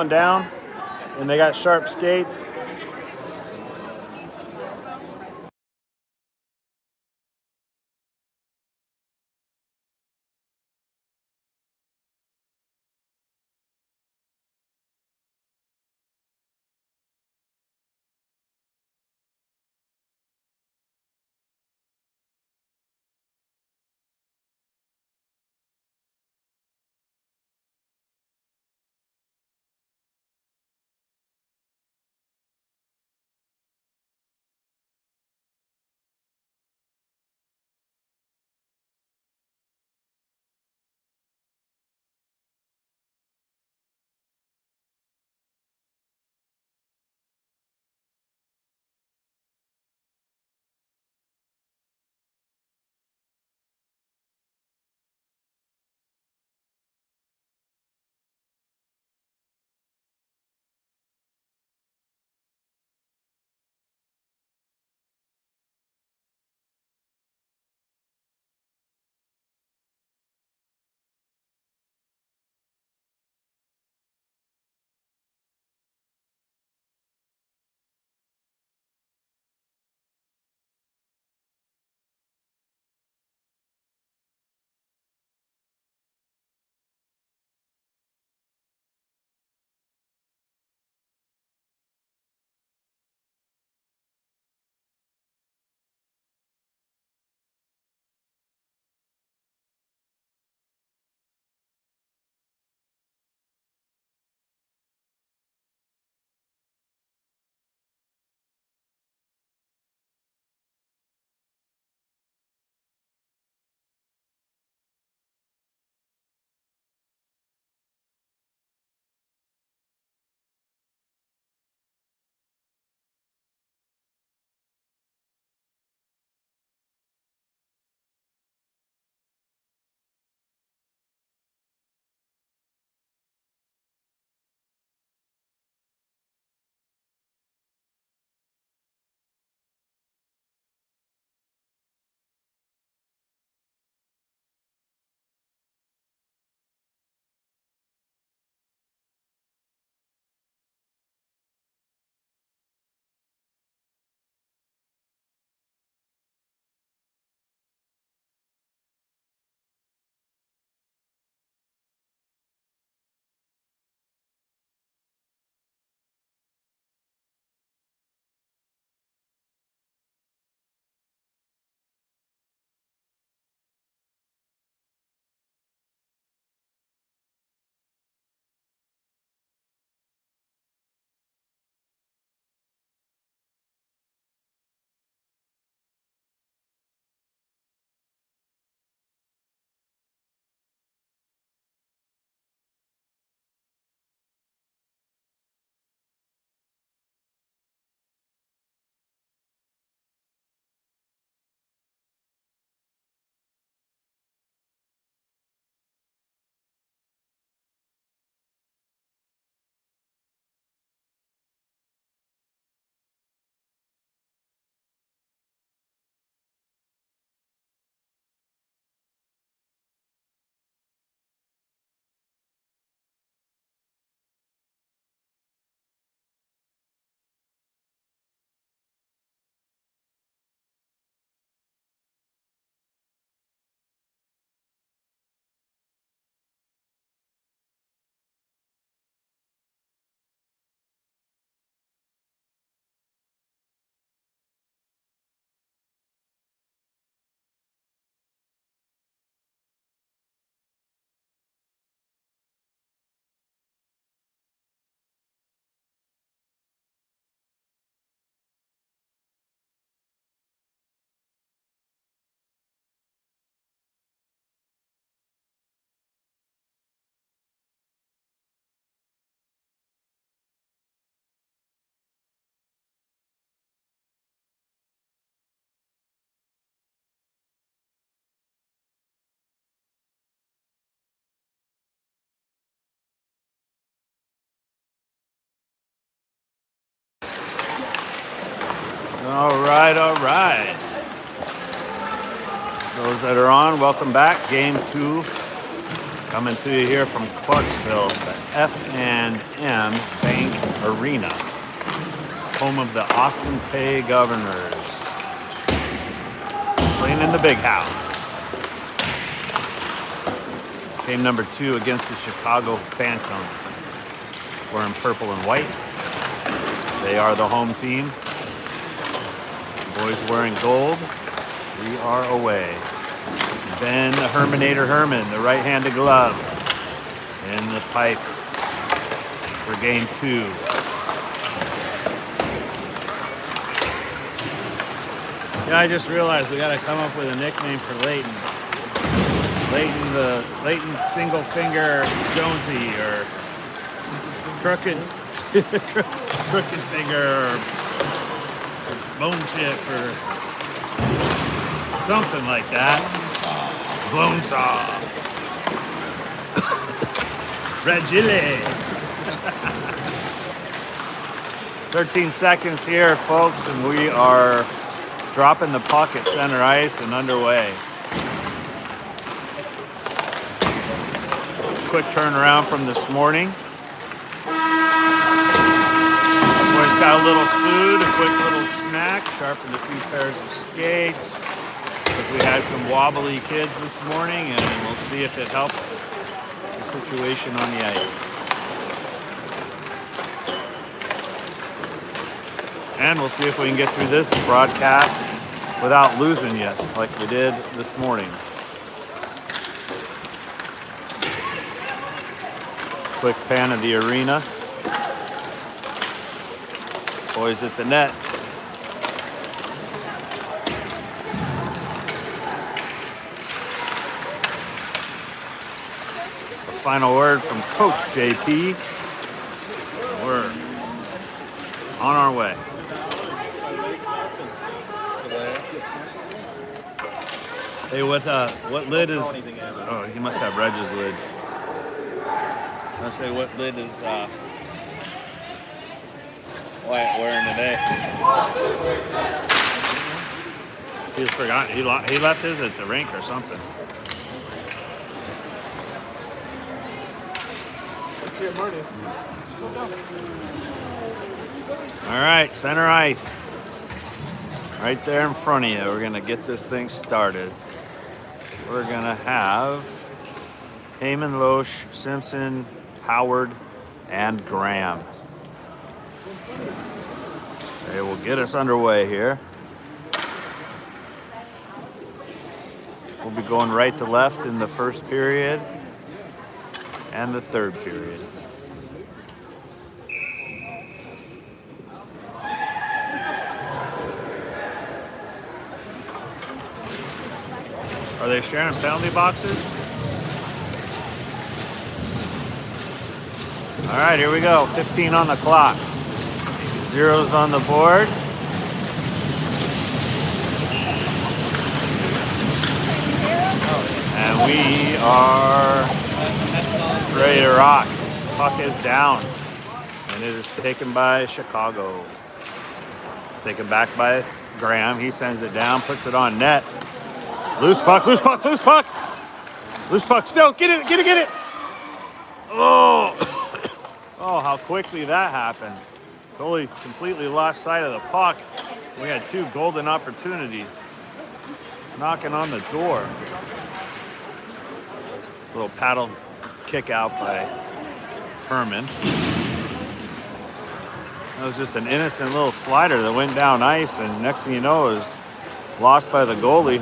down, and they got sharp skates. All right, all right. Those that are on, welcome back. Game 2 Coming to you here from Clarksville, the F&M Bank Arena, home of the Austin Pay Governors, playing in the big house. Game number 2 against the Chicago Phantom. We're in purple and white. They are the home team. Boys wearing gold. We are away. Ben the Herminator Herman, the right-handed glove, in the pipes for game 2. Yeah, I just realized we got to come up with a nickname for Leighton. Leighton Single Finger Jonesy, or Crooked Crooked Finger, or Bone Chip, or something like that. Bone Saw. Fragile. 13 seconds here, folks, and we are dropping the puck at center ice and underway. Quick turnaround from this morning. Boys got a little food, a quick little snack, sharpened a few pairs of skates, because we had some wobbly kids this morning, and we'll see if it helps the situation on the ice. And we'll see if we can get through this broadcast without losing you, like we did this morning. Quick pan of the arena. Boys at the net. The final word from Coach JP. We're on our way. Hey, what lid is? Oh, he must have Reg's lid. I'll say, what lid is Wyatt wearing today? He just forgot. He left his at the rink or something. All right, center ice. Right there in front of you. We're going to get this thing started. We're going to have Heyman, Loesch, Simpson, Howard, and Graham. They will get us underway here. We'll be going right to left in the first period and the third period. Are they sharing penalty boxes? All right, here we go. 15 on the clock. Zeros on the board. And we are ready to rock. Puck is down. And it is taken by Chicago. Taken back by Graham. He sends it down, puts it on net. Loose puck, loose puck, loose puck. Loose puck still. Get it, get it, get it. Oh. Oh, how quickly that happens. Goalie completely lost sight of the puck. We had 2 golden opportunities. Knocking on the door. Little paddle kick out by Herman. That was just an innocent little slider that went down ice, and next thing you know, it was lost by the goalie.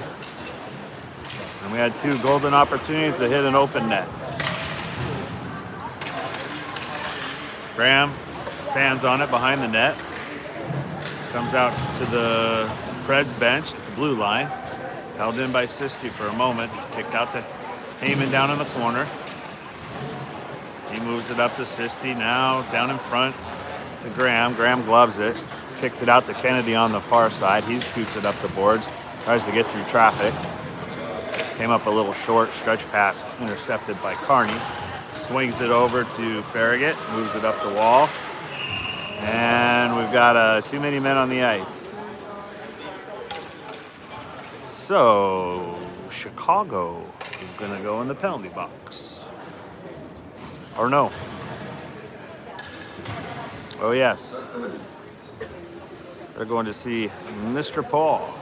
And we had 2 golden opportunities to hit an open net. Graham fans on it behind the net. Comes out to the Preds bench at the blue line. Held in by Sisti for a moment. Kicked out to Heyman down in the corner. He moves it up to Sisti. Now down in front to Graham. Graham gloves it. Kicks it out to Kennedy on the far side. He scoots it up the boards. Tries to get through traffic. Came up a little short. Stretch pass intercepted by Carney. Swings it over to Farragut, moves it up the wall. And we've got too many men on the ice. So Chicago is going to go in the penalty box. Or no? Oh, yes. They're going to see Mr. Paul.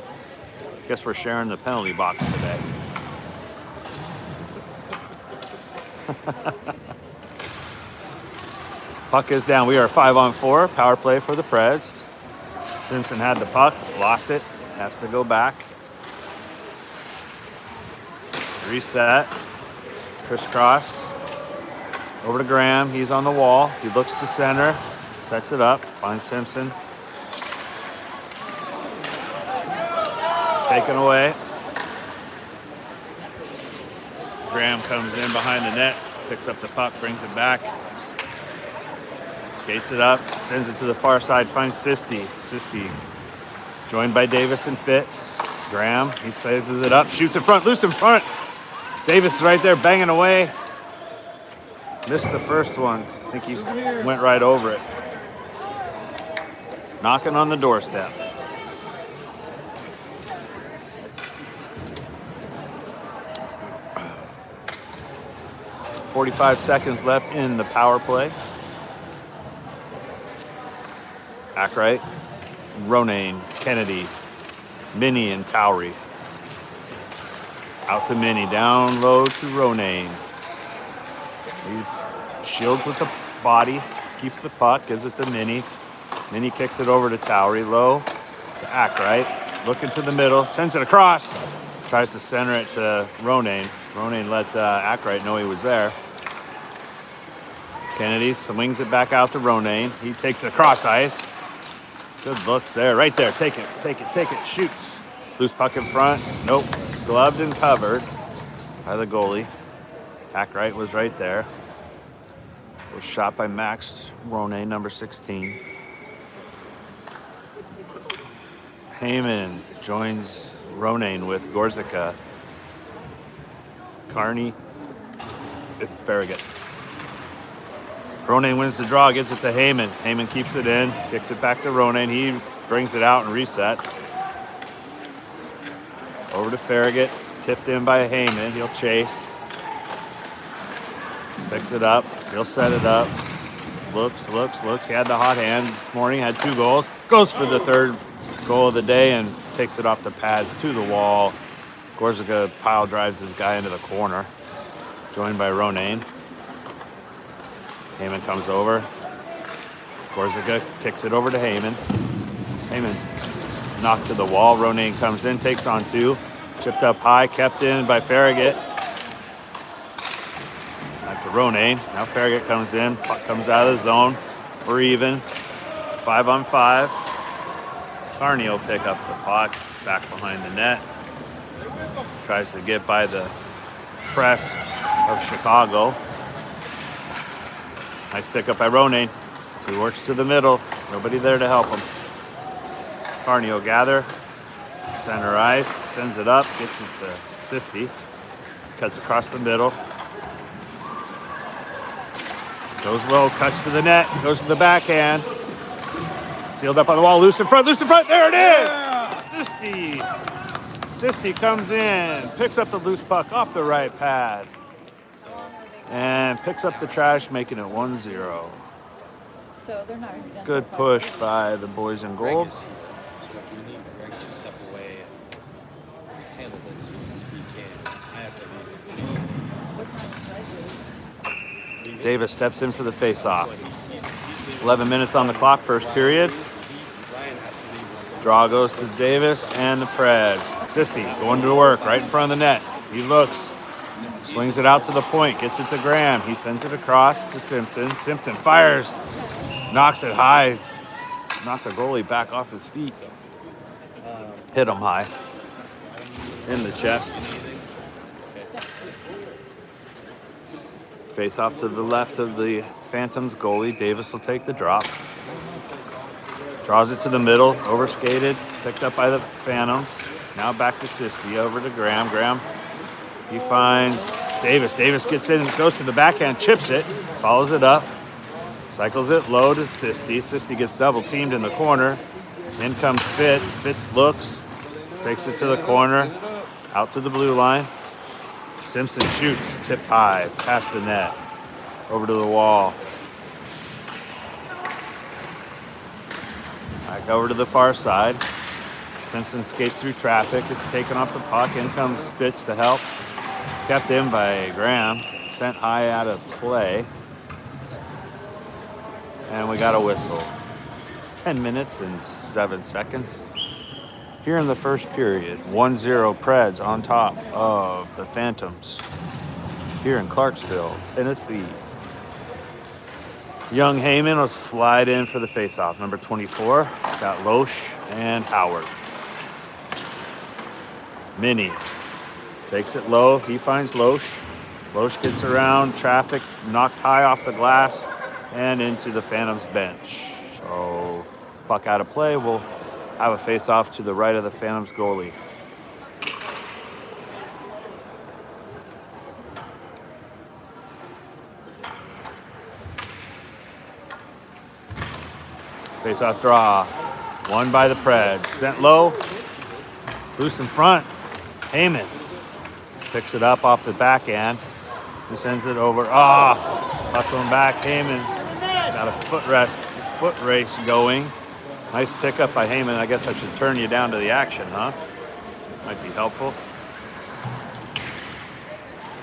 Guess we're sharing the penalty box today. Puck is down. We are 5-on-4. Power play for the Preds. Simpson had the puck, lost it, has to go back. Reset. Crisscross. Over to Graham. He's on the wall. He looks to center. Sets it up. Finds Simpson. Taken away. Graham comes in behind the net. Picks up the puck. Brings it back. Skates it up. Sends it to the far side. Finds Sisti. Sisti joined by Davis and Fitz. Graham. He sizes it up. Shoots in front. Loose in front. Davis is right there banging away. Missed the first one. I think he went right over it. Knocking on the doorstep. .45 seconds left in the power play. Ackright, Ronayne, Kennedy, Minnie, and Towery. Out to Minnie, down low to Ronayne. He shields with the body, keeps the puck, gives it to Minnie. Minnie kicks it over to Towery, low to Ackright. Looking to the middle, sends it across. Tries to center it to Ronayne. Ronayne let Ackright know he was there. Kennedy swings it back out to Ronayne. He takes it across ice. Good looks there, right there. Take it, take it, take it. Shoots. Loose puck in front. Nope. Gloved and covered by the goalie. Ackright was right there. Was shot by Max Ronayne, number 16. Heyman joins Ronayne with Gorzica, Carney, and Farragut. Ronayne wins the draw, gets it to Heyman. Heyman keeps it in, kicks it back to Ronayne. He brings it out and resets. Over to Farragut, tipped in by Heyman. He'll chase. Picks it up, he'll set it up. Looks. He had the hot hand this morning, had 2 goals. Goes for the 3rd goal of the day and takes it off the pads to the wall. Gorzica pile drives his guy into the corner. Joined by Ronayne. Heyman comes over. Gorzica kicks it over to Heyman. Heyman knocked to the wall. Ronayne comes in, takes on 2. Chipped up high, kept in by Farragut. Back to Ronayne. Now Farragut comes in, puck comes out of the zone. We're even. 5-on-5. Carney will pick up the puck back behind the net. Tries to get by the press of Chicago. Nice pickup by Ronayne. He works to the middle. Nobody there to help him. Carney will gather. Center ice. Sends it up. Gets it to Sisti. Cuts across the middle. Goes low. Cuts to the net. Goes to the backhand. Sealed up on the wall. Loose in front. Loose in front. There it is. Yeah. Sisti comes in. Picks up the loose puck off the right pad. And picks up the trash, making it 1-0. So they're not good push by the boys in gold. Davis steps in for the face-off. 11 minutes on the clock, first period. Draw goes to Davis and the Preds. Sisti going to work right in front of the net. He looks. Swings it out to the point, gets it to Graham. He sends it across to Simpson. Simpson fires, knocks it high, knocked the goalie back off his feet. Hit him high in the chest. Face off to the left of the Phantoms goalie. Davis will take the drop. Draws it to the middle, overskated, picked up by the Phantoms. Now back to Sisti, over to Graham. Graham, he finds Davis. Davis gets in and goes to the backhand, chips it, follows it up, cycles it low to Sisti. Sisti gets double teamed in the corner. In comes Fitz. Fitz looks, takes it to the corner, out to the blue line. Simpson shoots, tipped high, past the net. Over to the wall. Back over to the far side. Simpson skates through traffic. It's taken off the puck. In comes Fitz to help. Kept in by Graham. Sent high out of play. And we got a whistle. 10 minutes and 7 seconds. Here in the first period, 1-0 Preds on top of the Phantoms. Here in Clarksville, Tennessee. Young Heyman will slide in for the faceoff. Number 24, got Loesch and Howard. Minnie takes it low. He finds Loesch. Loesch gets around traffic, knocked high off the glass and into the Phantoms bench. So puck out of play. We'll have a face-off to the right of the Phantoms goalie. Face-off draw. Won by the Preds. Sent low. Loose in front. Heyman picks it up off the backhand. He sends it over. Hustling back. Heyman got a foot race going. Nice pickup by Heyman. I guess I should turn you down to the action, huh? Might be helpful.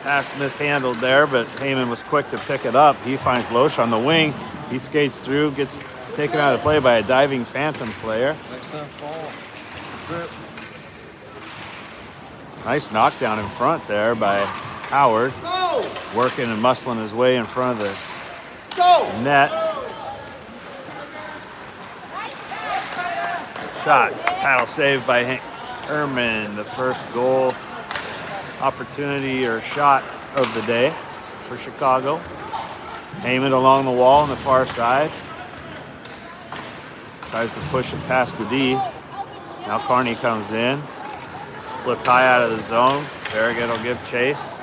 Pass mishandled there, but Heyman was quick to pick it up. He finds Loesch on the wing. He skates through, gets taken out of play by a diving Phantom player. Next time, fall. Trip. Nice knockdown in front there by Howard. Go! Working and muscling his way in front of the Go! net. Shot. Paddle saved by Herman. The first goal opportunity or shot of the day for Chicago. Heyman along the wall on the far side. Tries to push it past the D. Now Carney comes in. Flipped high out of the zone. Farragut will give chase.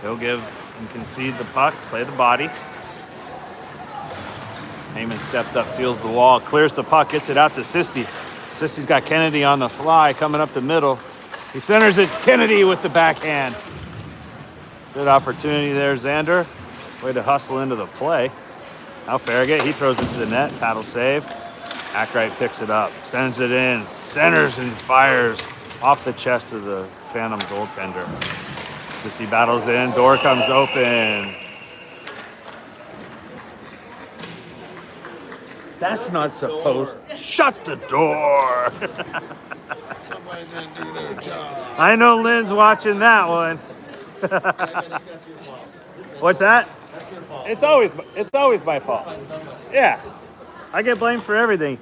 He'll give and concede the puck. Play the body. Heyman steps up, seals the wall, clears the puck, gets it out to Sisti. Sisti's got Kennedy on the fly, coming up the middle. He centers it. Kennedy with the backhand. Good opportunity there, Xander. Way to hustle into the play. Now Farragut, he throws it to the net. Paddle save. Ackright picks it up, sends it in, centers and fires off the chest of the Phantom goaltender. Sisti battles in, door comes open. That's not supposed. Shut the door. Somebody didn't do their job. I know Lynn's watching that one. I think that's your fault. What's that? That's your fault. It's always my fault. Find somebody. Yeah, I get blamed for everything.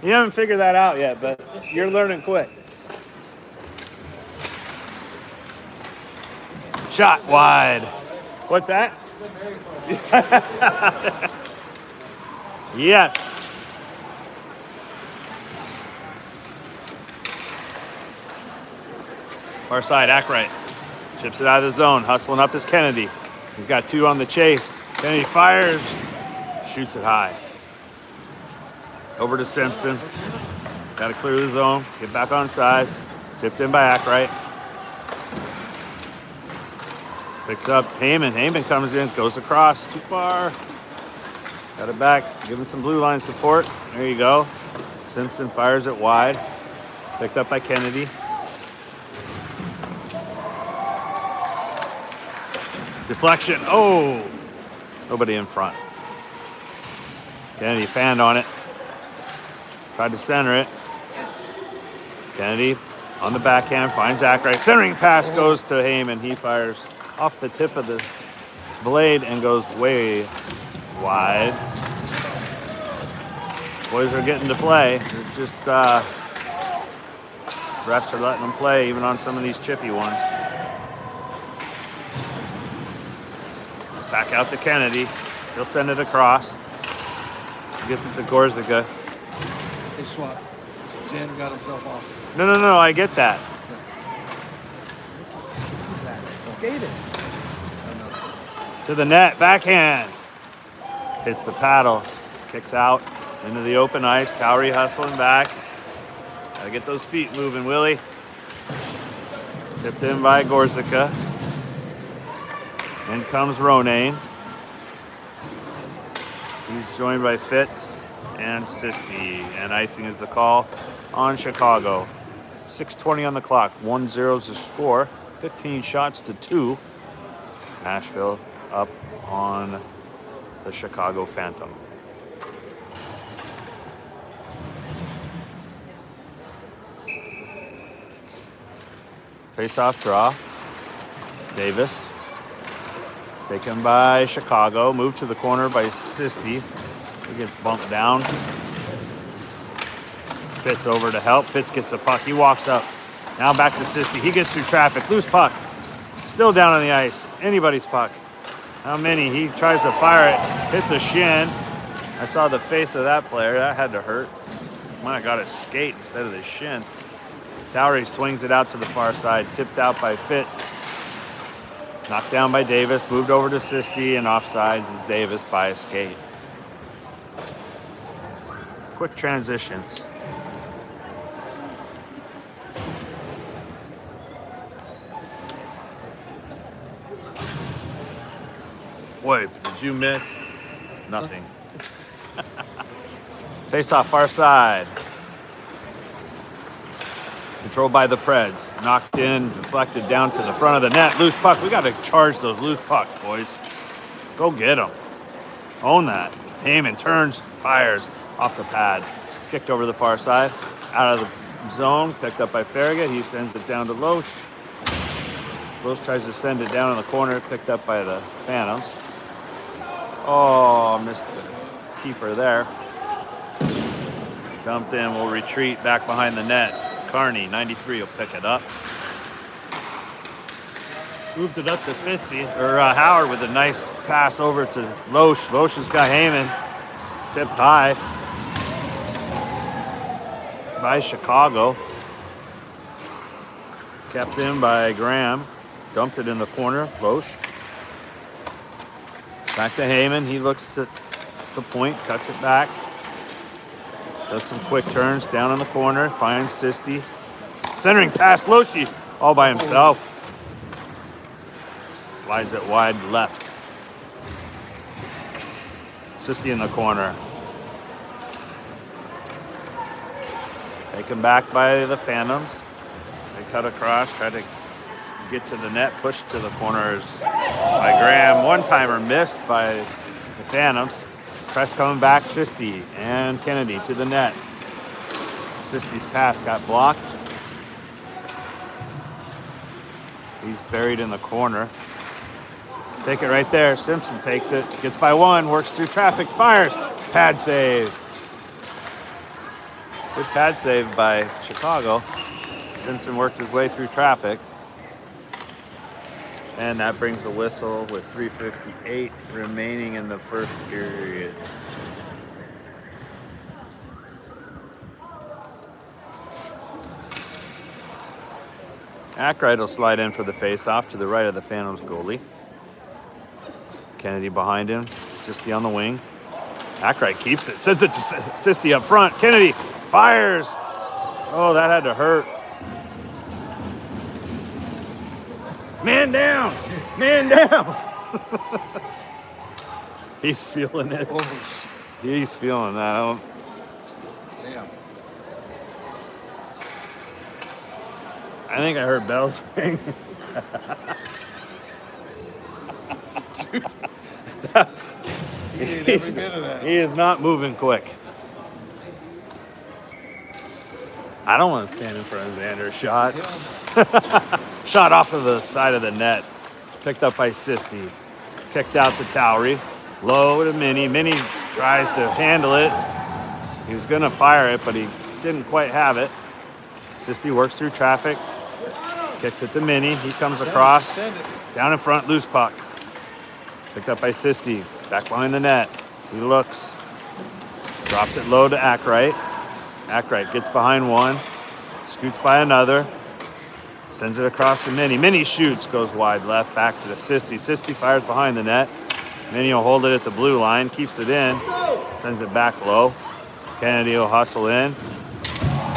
You haven't figured that out yet, but you're learning quick. Shot wide. What's that? Yes. Far side, Ackright. Chips it out of the zone. Hustling up is Kennedy. He's got two on the chase. Kennedy fires. Shoots it high. Over to Simpson. Got to clear the zone. Get back on sides. Tipped in by Ackright. Picks up Heyman. Heyman comes in. Goes across. Too far. Got it back. Give him some blue line support. There you go. Simpson fires it wide. Picked up by Kennedy. Deflection. Oh! Nobody in front. Kennedy fanned on it. Tried to center it. Kennedy on the backhand finds Ackright. Centering pass goes to Heyman. He fires off the tip of the blade and goes way wide. Boys are getting to play. It's just refs are letting them play even on some of these chippy ones. Back out to Kennedy. He'll send it across. Gets it to Gorzica. They swapped. Xander got himself off. No, I get that. Skated. To the net, backhand. Hits the paddle, kicks out into the open ice. Towery hustling back. Gotta get those feet moving, Willie. Tipped in by Gorzica. In comes Ronane. He's joined by Fitz and Sisti. And icing is the call on Chicago. 6:20 on the clock. 1-0 is the score. 15 shots to 2. Nashville up on the Chicago Phantom. Face-off draw. Davis. Taken by Chicago. Moved to the corner by Sisti. He gets bumped down. Fitz over to help. Fitz gets the puck. He walks up. Now back to Sisti. He gets through traffic. Loose puck. Still down on the ice. Anybody's puck. How many? He tries to fire it. Hits a shin. I saw the face of that player. That had to hurt. Might have got his skate instead of the shin. Towery swings it out to the far side. Tipped out by Fitz. Knocked down by Davis. Moved over to Sisti, and offsides is Davis by a skate. Quick transitions. Boy, did you miss? Nothing. Face off far side. Controlled by the Preds. Knocked in, deflected down to the front of the net. Loose puck. We got to charge those loose pucks, boys. Go get them. Own that. Heyman turns, fires off the pad. Kicked over the far side. Out of the zone. Picked up by Farragut. He sends it down to Loesch. Loesch tries to send it down in the corner. Picked up by the Phantoms. Oh, missed the keeper there. Dumped in. Will retreat back behind the net. Carney, 93, will pick it up. Moved it up to Fitzy, or Howard with a nice pass over to Loesch. Loesch has got Heyman. Tipped high by Chicago. Kept in by Graham. Dumped it in the corner. Loesch. Back to Heyman. He looks at the point, cuts it back. Does some quick turns down in the corner. Finds Sisti. Centering past Loesch all by himself. Slides it wide left. Sisti in the corner. Taken back by the Phantoms. They cut across, try to get to the net, push to the corners by Graham. One-timer missed by the Phantoms. Press coming back, Sisti and Kennedy to the net. Sisti's pass got blocked. He's buried in the corner. Take it right there. Simpson takes it, gets by one, works through traffic, fires. Pad save. Good pad save by Chicago. Simpson worked his way through traffic. And that brings a whistle with 3:58 remaining in the first period. Ackright will slide in for the face-off to the right of the Phantoms goalie. Kennedy behind him. Sisti on the wing. Ackright keeps it. Sends it to Sisti up front. Kennedy fires. Oh, that had to hurt. Man down! Man down! He's feeling it. He's feeling that. Damn. I think I heard bells ring. He ain't every bit of that. He is not moving quick. I don't want to stand in front of Xander's shot. Shot off of the side of the net. Picked up by Sisti. Kicked out to Towery. Low to Minnie. Minnie tries to handle it. He was going to fire it, but he didn't quite have it. Sisti works through traffic. Kicks it to Minnie. He comes across. Send it. Down in front, loose puck. Picked up by Sisti. Back behind the net. He looks. Drops it low to Ackright. Ackright gets behind one. Scoots by another. Sends it across to Minnie. Minnie shoots, goes wide left, back to the Sisti. Sisti fires behind the net. Minnie will hold it at the blue line, keeps it in, sends it back low. Kennedy will hustle in.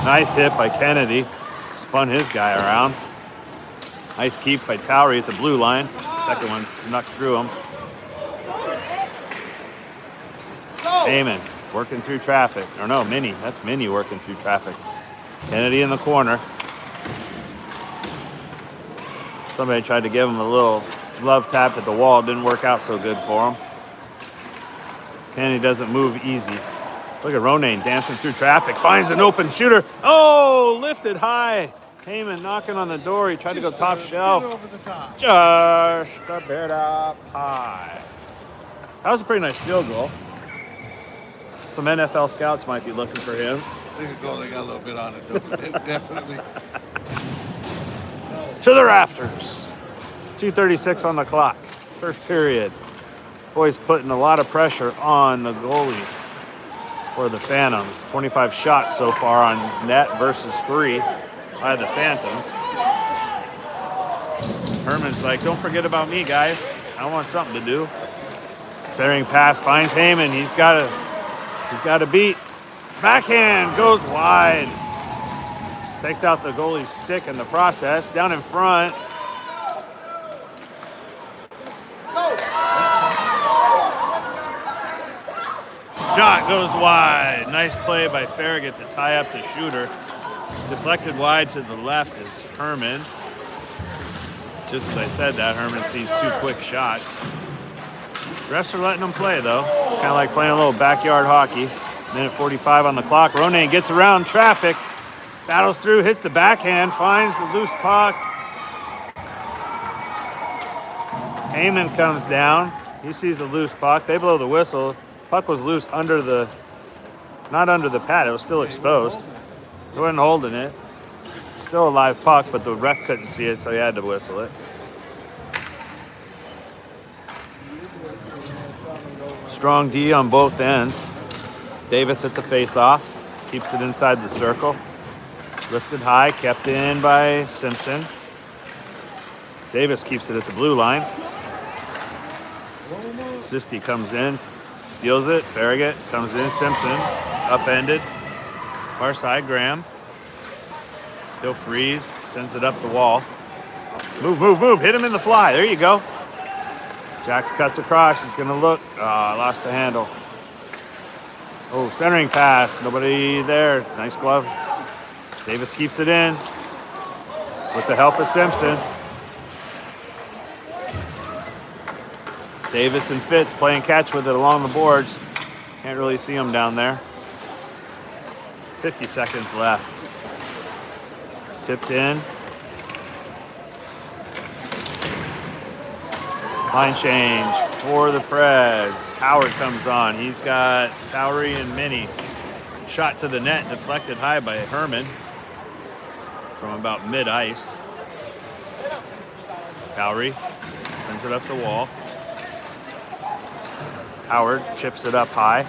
Nice hit by Kennedy. Spun his guy around. Nice keep by Towery at the blue line. Second one snuck through him. Heyman working through traffic. Or no, Minnie. That's Minnie working through traffic. Kennedy in the corner. Somebody tried to give him a little love tap at the wall. Didn't work out so good for him. Kennedy doesn't move easy. Look at Ronayne dancing through traffic. Finds an open shooter. Oh, lifted high. Heyman knocking on the door. He tried to go top shelf. Over the top. Just a bit up high. That was a pretty nice field goal. Some NFL scouts might be looking for him. They got a little bit on it, though. Definitely. To the rafters. 2:36 on the clock. First period. Boys putting a lot of pressure on the goalie for the Phantoms. 25 shots so far on net versus 3 by the Phantoms. Herman's like, don't forget about me, guys. I want something to do. Centering pass finds Heyman. He's got a beat. Backhand goes wide. Takes out the goalie's stick in the process. Down in front. Shot goes wide. Nice play by Farragut to tie up the shooter. Deflected wide to the left is Herman. Just as I said that, Herman sees 2 quick shots. Refs are letting them play, though. It's kind of like playing a little backyard hockey. Minute 45 on the clock. Ronayne gets around traffic. Battles through, hits the backhand, finds the loose puck. Heyman comes down. He sees a loose puck. They blow the whistle. Puck was loose under the, not under the pad. It was still exposed. He wasn't holding it. Still a live puck, but the ref couldn't see it, so he had to whistle it. Strong D on both ends. Davis at the face-off. Keeps it inside the circle. Lifted high, kept in by Simpson. Davis keeps it at the blue line. Sisti comes in, steals it. Farragut comes in. Simpson, upended. Far side, Graham. He'll freeze, sends it up the wall. Move, move, move. Hit him in the fly. There you go. Jax cuts across. He's going to look. Lost the handle. Oh, centering pass. Nobody there. Nice glove. Davis keeps it in with the help of Simpson. Davis and Fitz playing catch with it along the boards. Can't really see them down there. 50 seconds left. Tipped in. Line change for the Preds. Howard comes on. He's got Towery and Minnie. Shot to the net, deflected high by Herman from about mid-ice. Towery sends it up the wall. Howard chips it up high.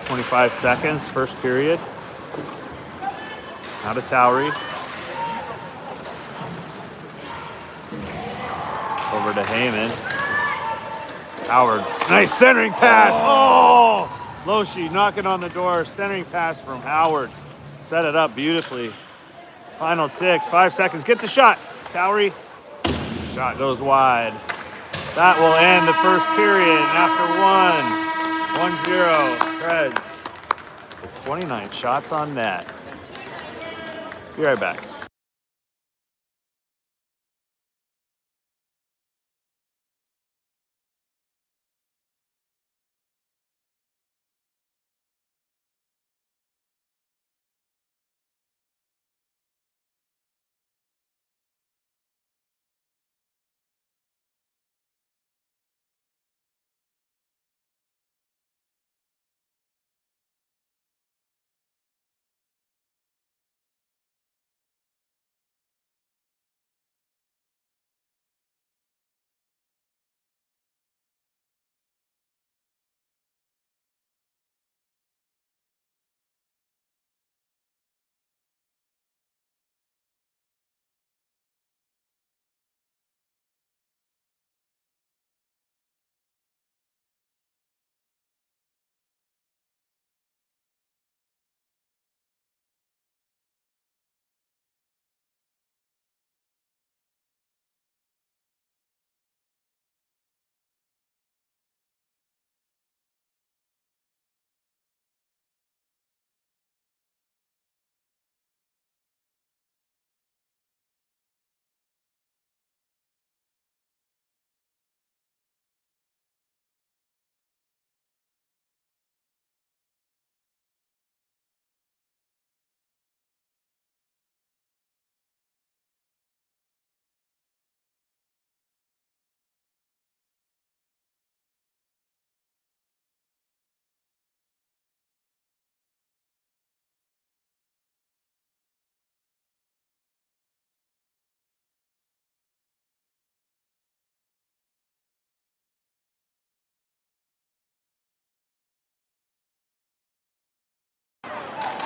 25 seconds, first period. Now to Towery. Over to Heyman. Howard, nice centering pass. Oh! Loshi knocking on the door. Centering pass from Howard. Set it up beautifully. Final ticks, 5 seconds. Get the shot. Towery. Shot goes wide. That will end the first period after 1-0 Preds. With 29 shots on net. Be right back.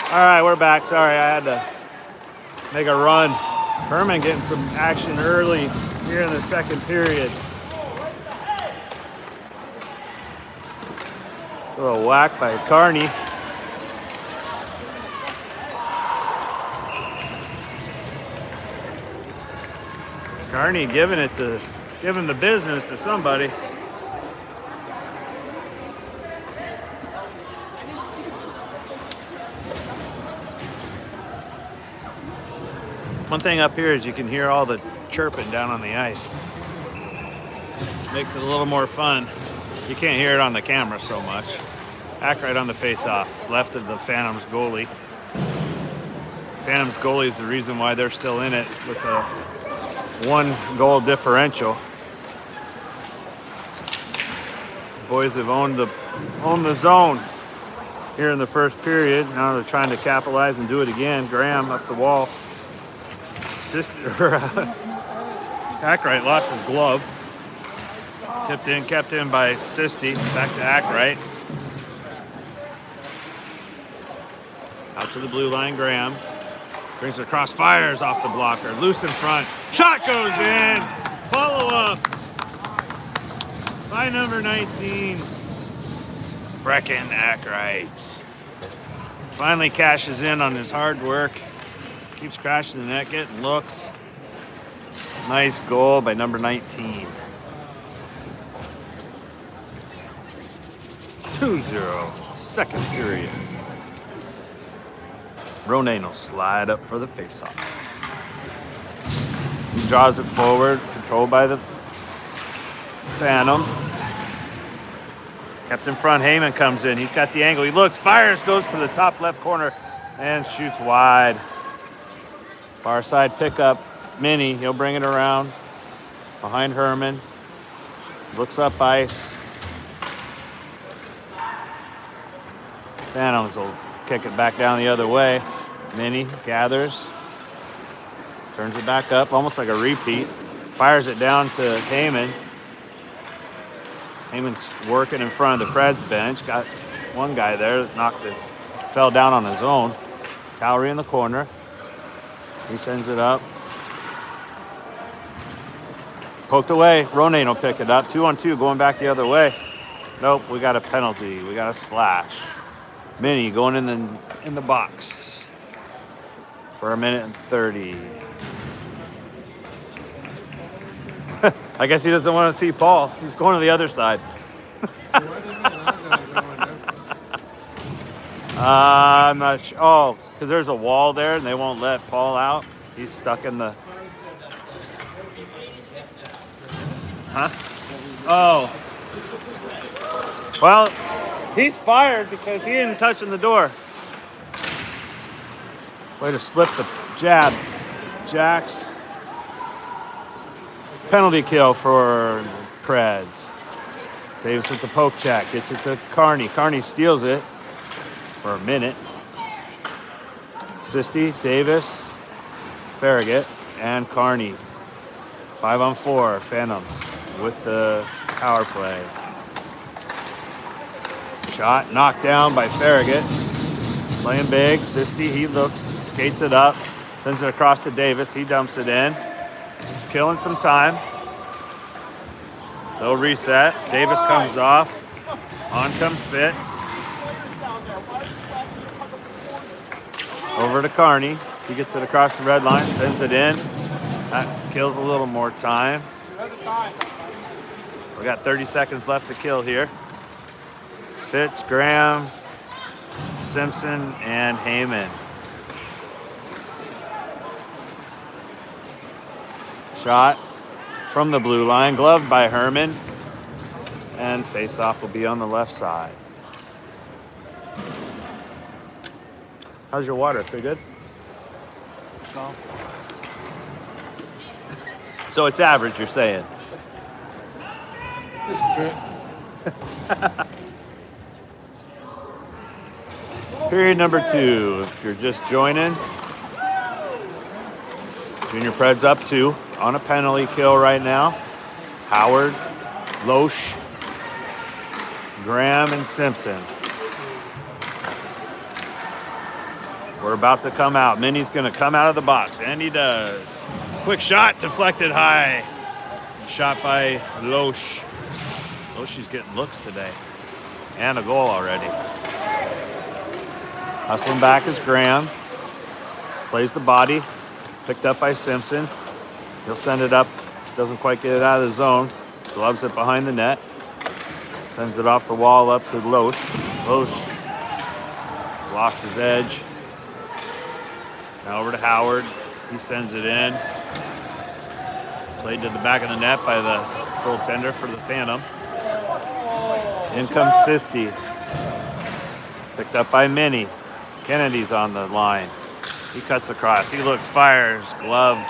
All right, we're back. Sorry, I had to make a run. Herman getting some action early here in the second period. A little whack by Carney. Carney giving the business to somebody. One thing up here is you can hear all the chirping down on the ice. Makes it a little more fun. You can't hear it on the camera so much. Ackright on the face-off, left of the Phantoms goalie. Phantoms goalie is the reason why they're still in it with a 1-goal differential. The boys have owned the zone here in the first period. Now they're trying to capitalize and do it again. Graham up the wall. Ackright lost his glove. Tipped in, kept in by Sisti. Back to Ackright. Out to the blue line, Graham. Brings it across, fires off the blocker. Loose in front. Shot goes in. Follow up by number 19. Brecken Ackright. Finally cashes in on his hard work. Keeps crashing the net, getting looks. Nice goal by number 19. 2-0, second period. Ronan will slide up for the faceoff. He draws it forward, controlled by the Phantom. Kept in front, Heyman comes in. He's got the angle. He looks, fires, goes for the top left corner, and shoots wide. Far side pickup, Mini. He'll bring it around behind Herman. Looks up ice. Phantoms will kick it back down the other way. Mini gathers. Turns it back up, almost like a repeat. Fires it down to Heyman. Heyman's working in front of the Preds bench. Got one guy there that knocked it, fell down on his own. Towery in the corner. He sends it up. Poked away. Ronan will pick it up. 2-on-2 going back the other way. Nope, we got a penalty. We got a slash. Mini going in the box for 1:30. I guess he doesn't want to see Paul. He's going to the other side. I'm not sure. Oh, because there's a wall there and they won't let Paul out. He's stuck in the... Huh? Oh. Well, he's fired because he didn't touch the door. Way to slip the jab, Jax. Penalty kill for Preds. Davis with the poke check. Gets it to Carney. Carney steals it for a minute. Sisti, Davis, Farragut, and Carney. 5-on-4, Phantoms with the power play. Shot knocked down by Farragut. Playing big. Sisti, he looks, skates it up, sends it across to Davis. He dumps it in. Just killing some time. They'll reset. Davis comes off. On comes Fitz. Over to Carney. He gets it across the red line, sends it in. That kills a little more time. We got 30 seconds left to kill here. Fitz, Graham, Simpson, and Heyman. Shot from the blue line, gloved by Herman. And face-off will be on the left side. How's your water? Pretty good? No. So it's average, you're saying? It's a trip. Period number 2. If you're just joining, Junior Preds up 2 on a penalty kill right now. Howard, Loesch, Graham, and Simpson. We're about to come out. Minnie's going to come out of the box, and he does. Quick shot, deflected high. Shot by Loesch. Loesch's getting looks today. And a goal already. Hustling back is Graham. Plays the body. Picked up by Simpson. He'll send it up. Doesn't quite get it out of the zone. Gloves it behind the net. Sends it off the wall up to Loesch. Loesch lost his edge. Now over to Howard. He sends it in. Played to the back of the net by the goaltender for the Phantom. In comes Sisti. Picked up by Minnie. Kennedy's on the line. He cuts across. He looks, fires, gloved.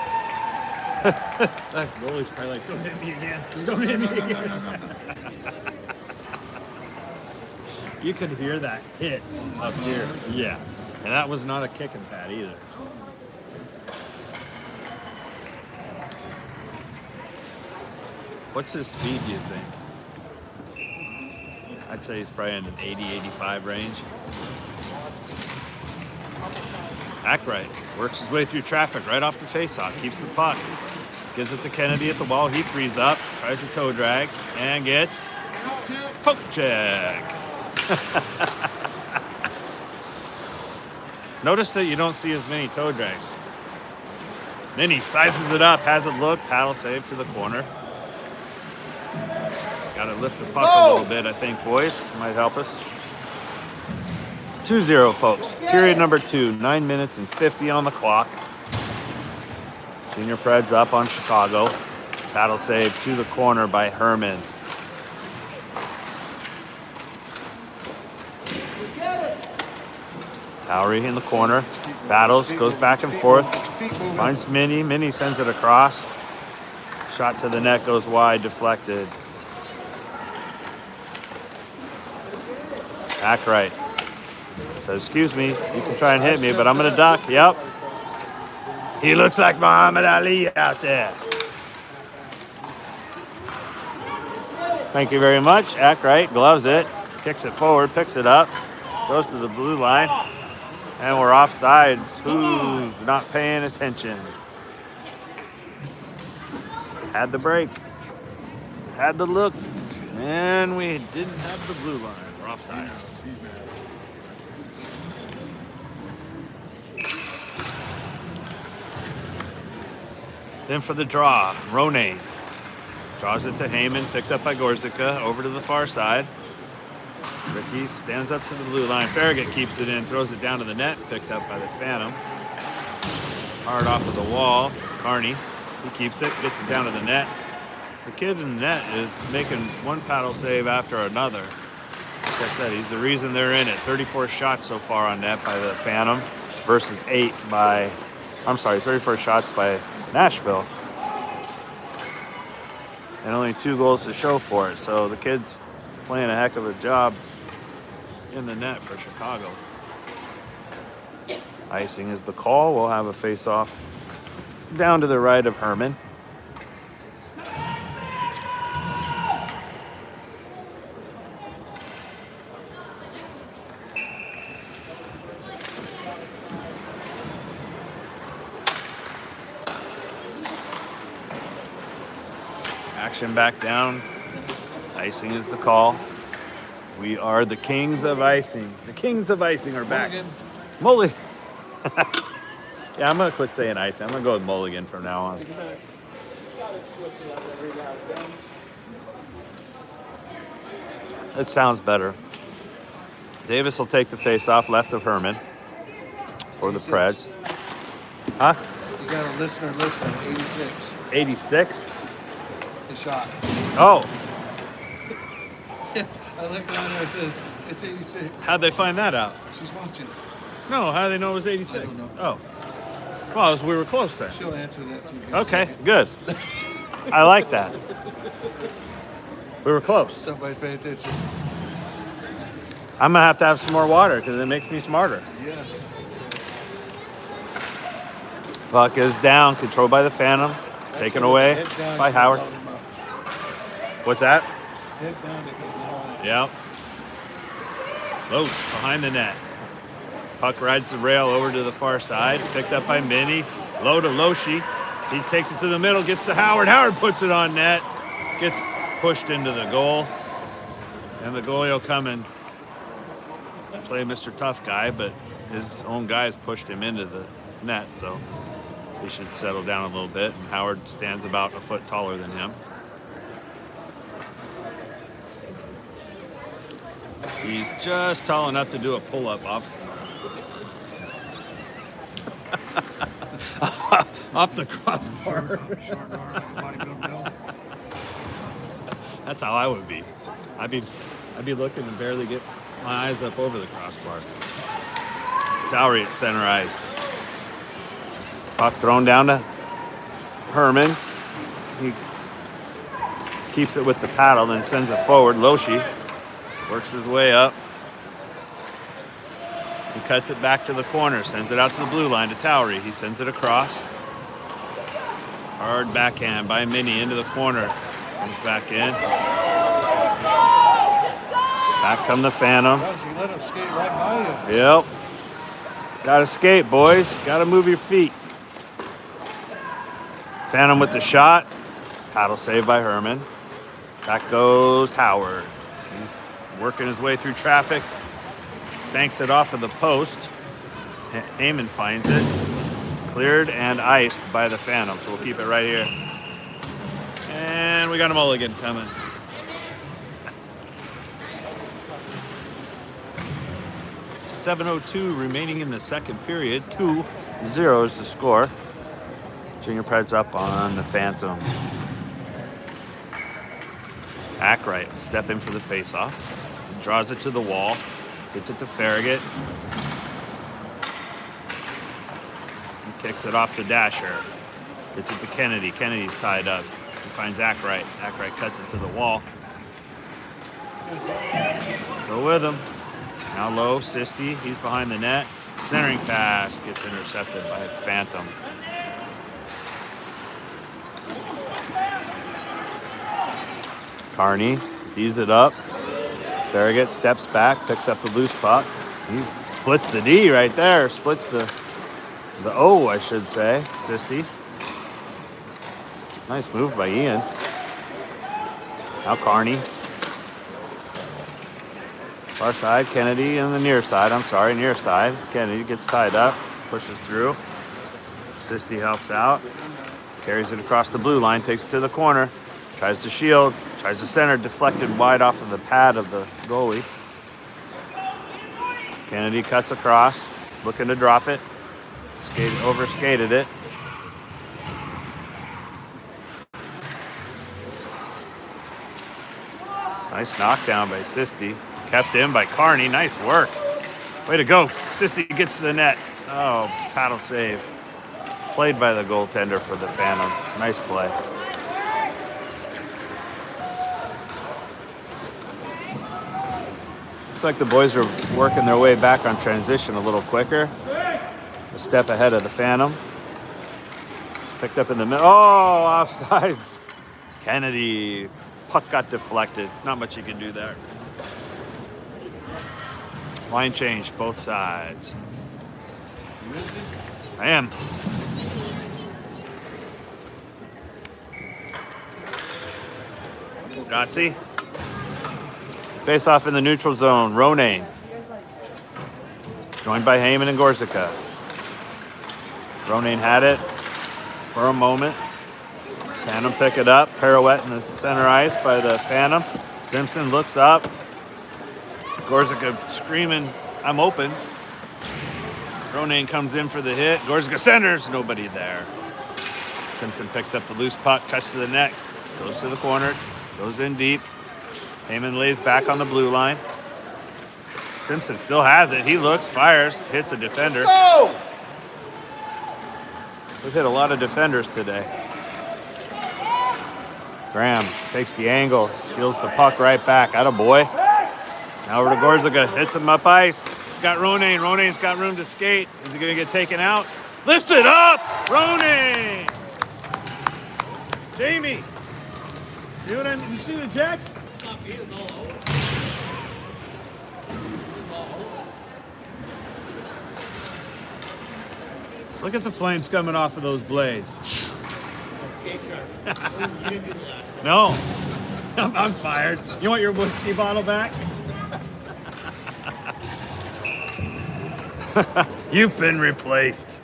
That goalie's probably like, don't hit me again. Don't hit me again. You could hear that hit up here. Yeah. And that was not a kicking pad either. What's his speed, do you think? I'd say he's probably in an 80, 85 range. Ackright works his way through traffic right off the faceoff, keeps the puck. Gives it to Kennedy at the wall. He frees up, tries a toe drag, and gets poke check. Notice that you don't see as many toe drags. Minnie sizes it up, has it look, paddle save to the corner. Got to lift the puck a little bit, I think, boys. Might help us. 2-0, folks. Period number 2. 9 minutes and 50 on the clock. Junior Preds up on Chicago. Paddle save to the corner by Herman. Towery in the corner. Battles, goes back and forth. Finds Minnie. Minnie sends it across. Shot to the net, goes wide, deflected. Ackright says, excuse me, you can try and hit me, but I'm going to duck. Yep. He looks like Muhammad Ali out there. Thank you very much. Ackright gloves it, kicks it forward, picks it up, goes to the blue line, and we're offsides. Who's not paying attention? Had the break, had the look, and we didn't have the blue line. We're offsides. Then for the draw, Ronay draws it to Heyman, picked up by Gorzica, over to the far side. Ricky stands up to the blue line. Farragut keeps it in, throws it down to the net, picked up by the Phantom. Hard off of the wall, Carney, he keeps it, gets it down to the net. The kid in the net is making one paddle save after another. Like I said, he's the reason they're in it. 34 shots so far on net by the Phantom versus 34 shots by Nashville. And only 2 goals to show for it. So the kid's playing a heck of a job in the net for Chicago. Icing is the call. We'll have a face-off down to the right of Herman. Action back down. Icing is the call. We are the kings of icing. The kings of icing are back. Mulligan. Yeah, I'm going to quit saying icing. I'm going to go with Mulligan from now on. It sounds better. Davis will take the face-off left of Herman for the Preds. Huh? You got a listener, 86. 86? His shot. Oh. I look down there, it says, it's 86. How'd they find that out? She's watching. No, how do they know it was 86? I don't know. Oh. Well, we were close then. She'll answer that to you. Okay, good. I like that. We were close. Somebody's paying attention. I'm going to have some more water because it makes me smarter. Yes. Puck is down, controlled by the Phantom. Taken away by Howard. What's that? Head down, they can go on. Yep. Loesch behind the net. Puck rides the rail over to the far side. Picked up by Minnie. Low to Loshi. He takes it to the middle, gets to Howard. Howard puts it on net. Gets pushed into the goal. And the goalie will come and play Mr. Tough Guy, but his own guys pushed him into the net, so he should settle down a little bit. And Howard stands about a foot taller than him. He's just tall enough to do a pull-up off off the crossbar. That's how I would be. I'd be looking to barely get my eyes up over the crossbar. Towery at center ice. Puck thrown down to Herman. He keeps it with the paddle, then sends it forward. Loshi works his way up. He cuts it back to the corner, sends it out to the blue line to Towery. He sends it across. Hard backhand by Minnie into the corner. Comes back in. Back come the Phantom. Gosh, you let him skate right by you. Yep. Gotta skate, boys. Gotta move your feet. Phantom with the shot. Paddle save by Herman. Back goes Howard. He's working his way through traffic. Banks it off of the post. Heyman finds it. Cleared and iced by the Phantom, so we'll keep it right here. And we got a mulligan coming. .702 remaining in the second period. 2-0 is the score. Junior Preds up on the Phantom. Ackright step in for the faceoff. Draws it to the wall. Gets it to Farragut. He kicks it off the dasher. Gets it to Kennedy. Kennedy's tied up. He finds Ackright. Ackright cuts it to the wall. Go with him. Now low, Sisti. He's behind the net. Centering pass gets intercepted by Phantom. Carney tees it up. Farragut steps back, picks up the loose puck. He splits the D right there. Splits the O, I should say. Sisti. Nice move by Ian. Now Carney. Far side, Kennedy, and the near side. Near side. Kennedy gets tied up, pushes through. Sisti helps out. Carries it across the blue line, takes it to the corner. Tries to shield, tries to center, deflected wide off of the pad of the goalie. Kennedy cuts across, looking to drop it. Overskated it. Nice knockdown by Sisti. Kept in by Carney. Nice work. Way to go. Sisti gets to the net. Oh, paddle save. Played by the goaltender for the Phantom. Nice play. Looks like the boys are working their way back on transition a little quicker. A step ahead of the Phantom. Picked up in the middle. Oh, offsides. Kennedy. Puck got deflected. Not much you can do there. Line change, both sides. I am. Nazi. Face off in the neutral zone. Ronayne. Joined by Heyman and Gorzica. Ronayne had it for a moment. Phantom pick it up. Pirouette in the center ice by the Phantom. Simpson looks up. Gorzica screaming, I'm open. Ronayne comes in for the hit. Gorzica centers. Nobody there. Simpson picks up the loose puck, cuts to the net, goes to the corner, goes in deep. Heyman lays back on the blue line. Simpson still has it. He looks, fires, hits a defender. Go! We've hit a lot of defenders today. Graham takes the angle, steals the puck right back. Attaboy. Now over to Gorzica, hits him up ice. He's got Ronayne. Ronayne's got room to skate. Is he going to get taken out? Lifts it up! Ronayne! Jamie! See what I mean? You see the Jets? Look at the flames coming off of those blades. No, I'm fired. You want your whiskey bottle back? You've been replaced.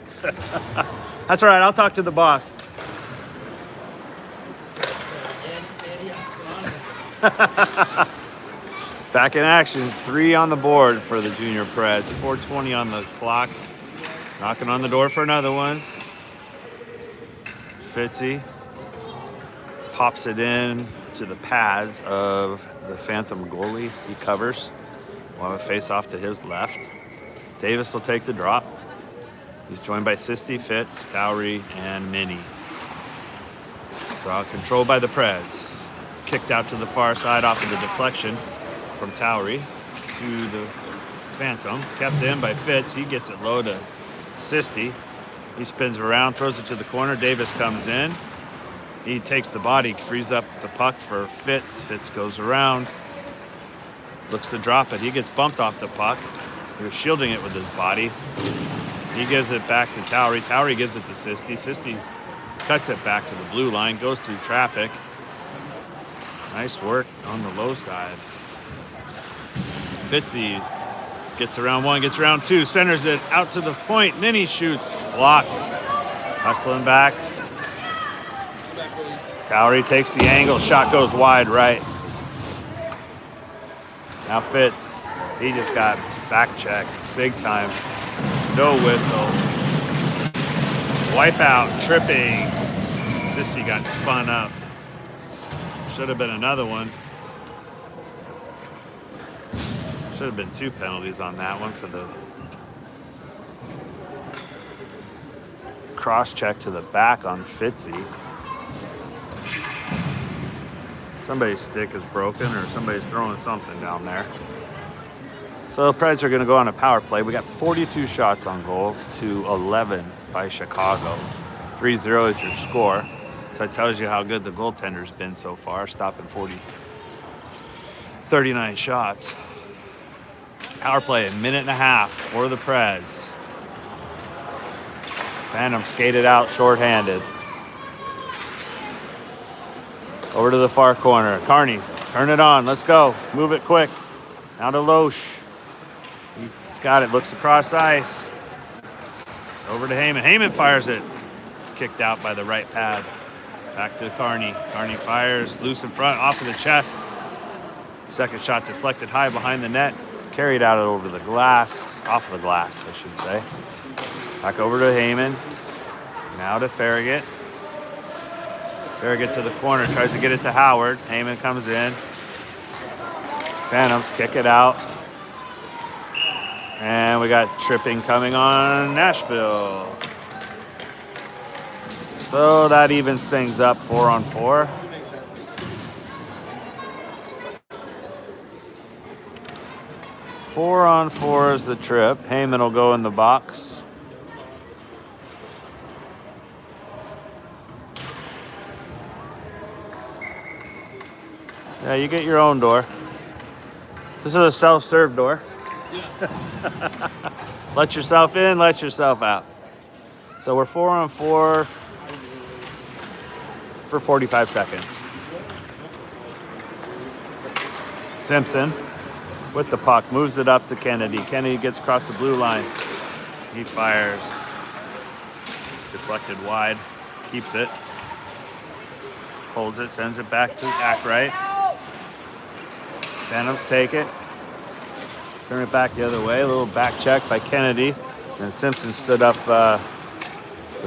That's all right. I'll talk to the boss. Back in action. 3 on the board for the Junior Preds. 4:20 on the clock. Knocking on the door for another one. Fitzy pops it in to the pads of the Phantom goalie. He covers. We'll have a face-off to his left. Davis will take the drop. He's joined by Sisti, Fitz, Towery, and Minnie. Draw controlled by the Preds. Kicked out to the far side off of the deflection from Towery to the Phantom. Kept in by Fitz. He gets it low to Sisti. He spins around, throws it to the corner. Davis comes in. He takes the body, frees up the puck for Fitz. Fitz goes around, looks to drop it. He gets bumped off the puck. He was shielding it with his body. He gives it back to Towery. Towery gives it to Sisti. Sisti cuts it back to the blue line, goes through traffic. Nice work on the low side. Fitzy gets around 1, gets around 2, centers it out to the point. Minnie shoots, blocked. Hustling back. Towery takes the angle, shot goes wide right. Now Fitz, he just got back checked big time. No whistle. Wipeout, tripping. Sisti got spun up. Should have been another one. Should have been 2 penalties on that one for the cross check to the back on Fitzy. Somebody's stick is broken or somebody's throwing something down there. So the Preds are going to go on a power play. We got 42 shots on goal to 11 by Chicago. 3-0 is your score. So that tells you how good the goaltender's been so far, stopping 39 shots. Power play, 1.5 minutes for the Preds. Phantom skated out shorthanded. Over to the far corner. Carney, turn it on. Let's go. Move it quick. Now to Loesch. He's got it. Looks across ice. Over to Heyman. Heyman fires it. Kicked out by the right pad. Back to Carney. Carney fires. Loose in front. Off of the chest. Second shot deflected high behind the net. Carried out over the glass. Off of the glass, I should say. Back over to Heyman. Now to Farragut. Farragut to the corner, tries to get it to Howard. Heyman comes in. Phantoms kick it out. And we got tripping coming on Nashville. So that evens things up 4-on-4. Makes sense. 4-on-4 is the trip. Heyman will go in the box. Yeah, you get your own door. This is a self-serve door. Yeah. Let yourself in, let yourself out. So we're 4-on-4 for 45 seconds. Simpson with the puck, moves it up to Kennedy. Kennedy gets across the blue line. He fires. Deflected wide, keeps it. Holds it, sends it back to Ackright. Phantoms take it. Turn it back the other way. A little back check by Kennedy. And Simpson stood up the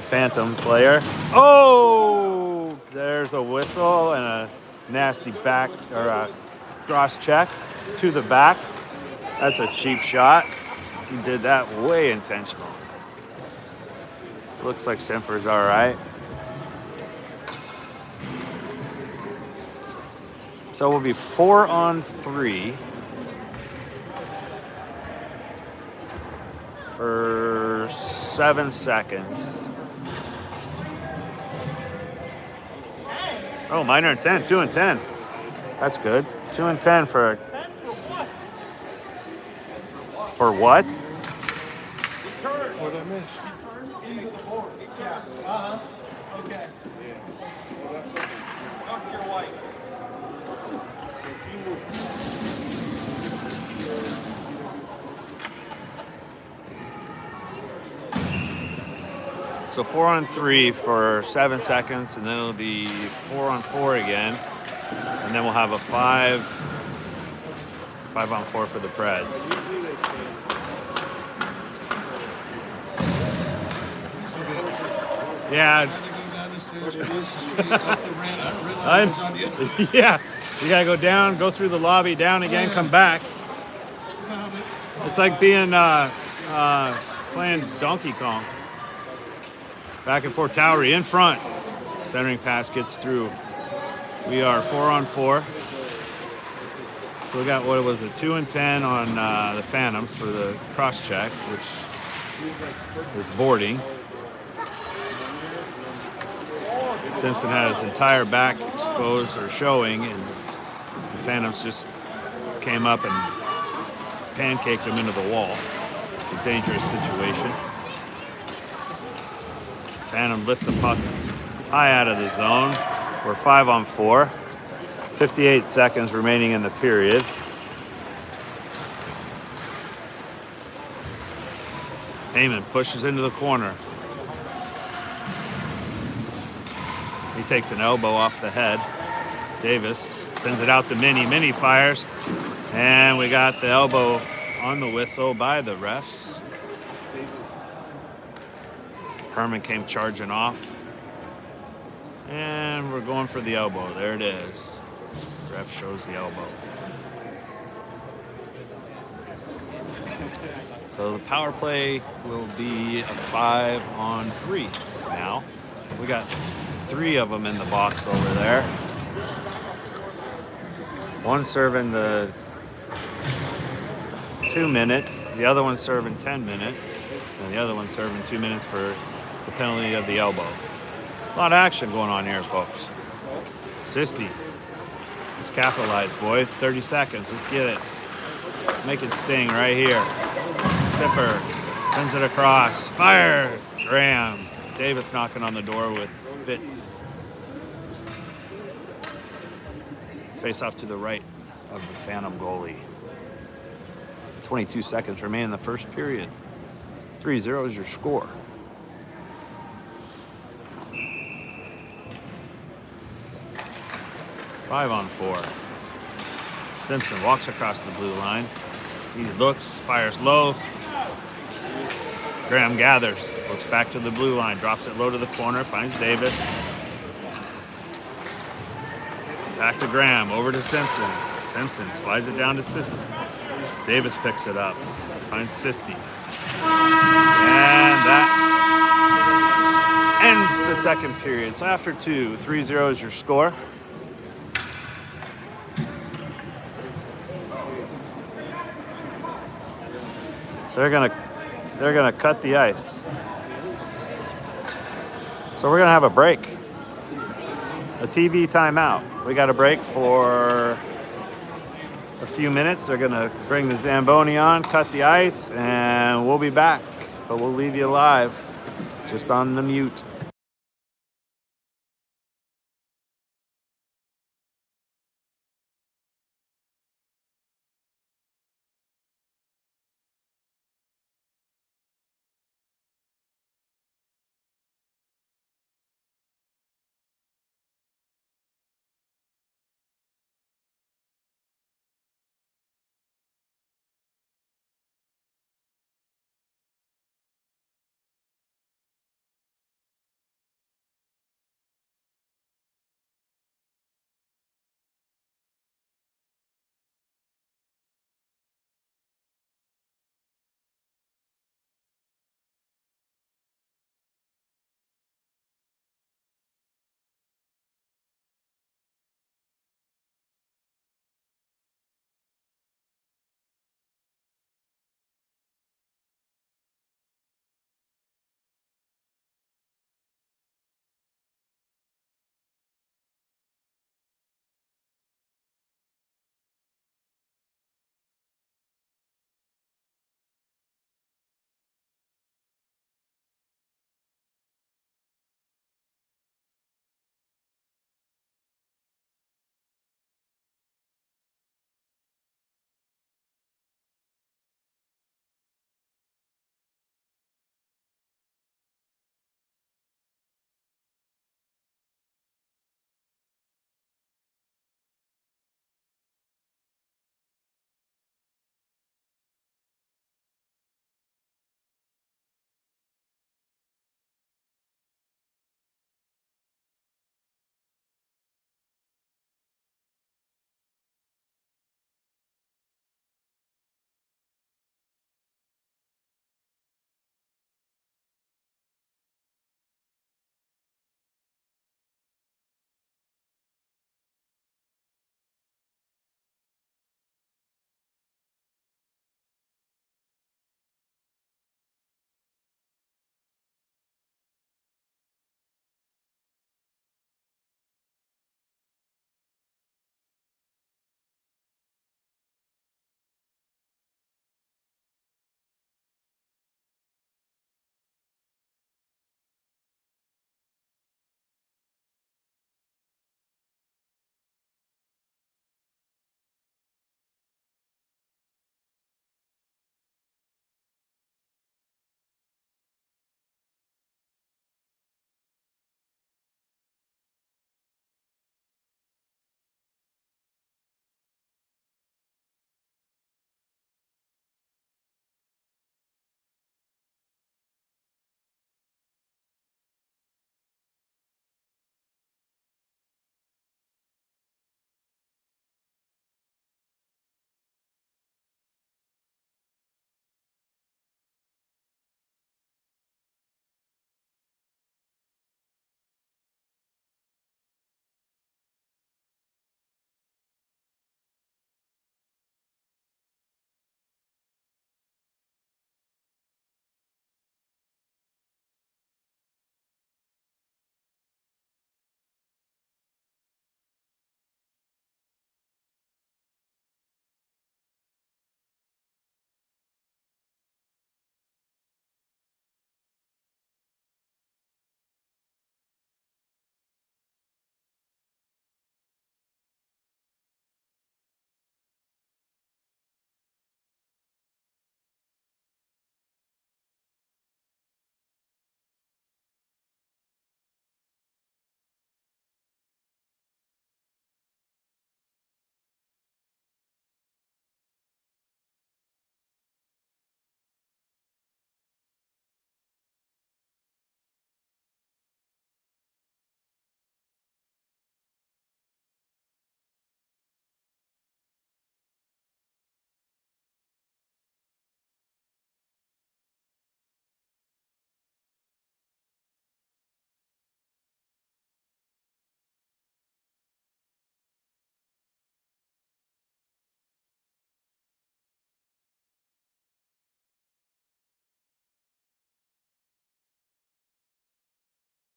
Phantom player. Oh! There's a whistle and a nasty back or a cross check to the back. That's a cheap shot. He did that way intentional. Looks like Semper's all right. So we'll be 4-on-3 for 7 seconds. Oh, minor and 10, 2 and 10. That's good. 2 and 10 for what? What did I miss? Okay. Talk to your wife. So 4-on-3 for 7 seconds, and then it'll be 4-on-4 again, and then we'll have a 5-on-4 for the Preds. Yeah. Yeah, you gotta go down, go through the lobby, down again, come back. It's like being playing Donkey Kong. Back and forth, Towery in front. Centering pass gets through. We are 4-on-4. So we got, what was it, 2 and 10 on the Phantoms for the cross check, which is boarding. Simpson had his entire back exposed or showing, and the Phantoms just came up and pancaked him into the wall. It's a dangerous situation. Phantom lift the puck high out of the zone. We're 5-on-4. 58 seconds remaining in the period. Heyman pushes into the corner. He takes an elbow off the head. Davis sends it out to Minnie. Minnie fires. And we got the elbow on the whistle by the refs. Herman came charging off. And we're going for the elbow. There it is. Ref shows the elbow. So the power play will be a 5-on-3 now. We got 3 of them in the box over there. One serving the 2 minutes, the other one serving 10 minutes, and the other one serving 2 minutes for the penalty of the elbow. A lot of action going on here, folks. Sisti, let's capitalize, boys. 30 seconds, let's get it. Make it sting right here. Zipper sends it across. Fire! Graham. Davis knocking on the door with Fitz. Face off to the right of the Phantom goalie. 22 seconds remain in the first period. 3-0 is your score. Five on 4. Simpson walks across the blue line. He looks, fires low. Graham gathers, looks back to the blue line, drops it low to the corner, finds Davis. Back to Graham, over to Simpson. Simpson slides it down to Sisti. Davis picks it up, finds Sisti. And that ends the second period. So after 2, 3-0 is your score. They're gonna cut the ice. So we're gonna have a break. A TV timeout. We got a break for a few minutes. They're gonna bring the Zamboni on, cut the ice, and we'll be back. But we'll leave you live just on the mute.